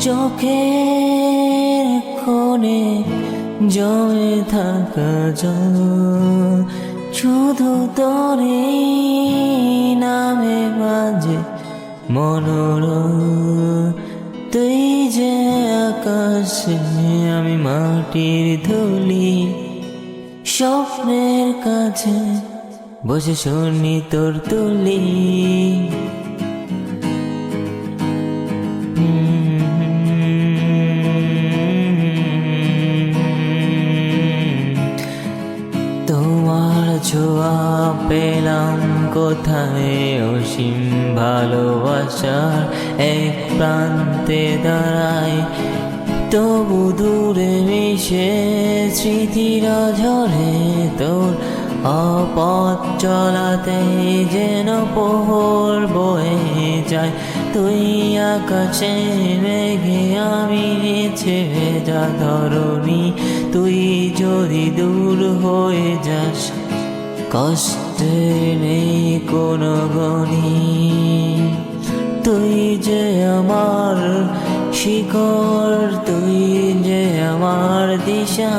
চোখের কোণে জমে থাকা জল শুধু তোরে নামে বাজে মনোরম। তুই যে আকাশে আমি মাটির ধুলি, স্বপ্নের কাছে বসে শুনি তোর তুলি। তোমার ছোঁয়া পেলাম কোথায় অসীম ভালোবাসার এক প্রান্তে দাঁড়ায়, তবু দূরে মিশে স্মৃতিরা ঝরে তোর অপথ চলাতে যেন প্রহর বয়ে যায়। তুই আকাশে মেঘে আমি নিচে ভেজা ধরণী, তুই যদি দূর হয়ে যাস কষ্টে নেই কোনো গনি। তুই যে আমার শিকড়, তুই যে আমার দিশা,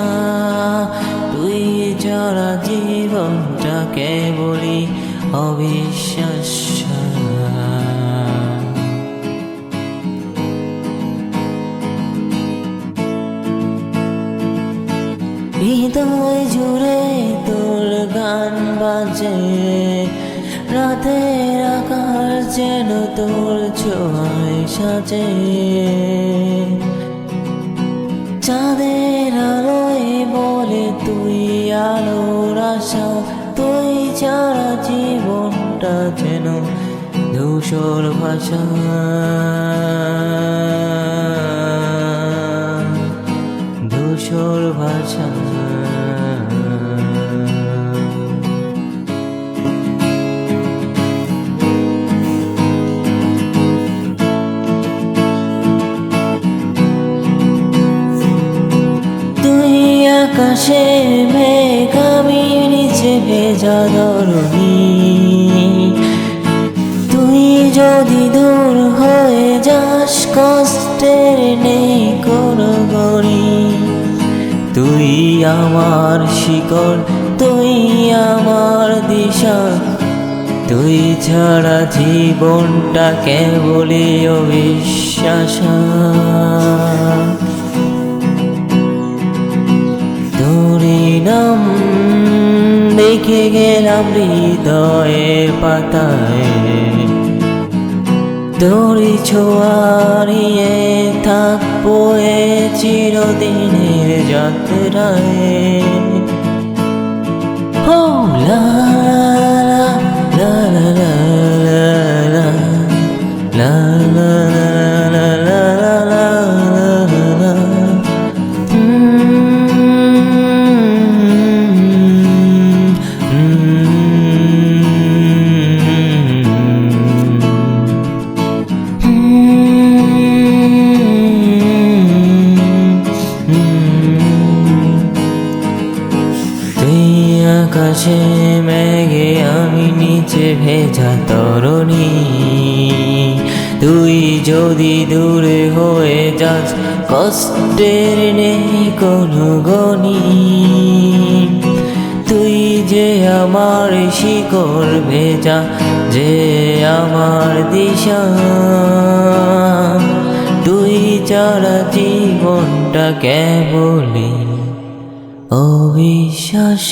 তুই ছাড়া জীবনটা কেবলই অবিশ্বাস্য। হৃদয় জুড়ে তোর গান বাজে, রাতের আকাশ যেন তোর ছোঁয়ায় সাজে। চাঁদের আলোয় বলে তুই আলোর আশা, তুই ছাড়া জীবনটা যেন ধূসর ভাষা। ধূসর ভাষা। তুই আকাশে মেঘ আমি নিচে ভেজা ধরণী, তুই যদি দূর হয়ে যাস কষ্টের নেই কোনো গনি। তুই আমার শিকড়, তুই আমার দিশা, তুই ছাড়া জীবনটা কেবলই অবিশ্বাস। তোরই নাম লিখে গেলাম হৃদয়ের পাতায়, তোরই ছোঁয়া নিয়ে থাকবো এ চিরদিনের যাত্রায়। ও লা লা লা লা লা লা লা লা লা লা লা। আকাশে মেঘে আমি নিচে ভেজা তরণী, তুই যদি দূরে হয়ে যাস কষ্টের নেই কোনো গনি। তুই যে আমার শিকড় ভেজা, যে আমার দিশা, তুই ছাড়া জীবনটা কেবলই অবিশ্বাস।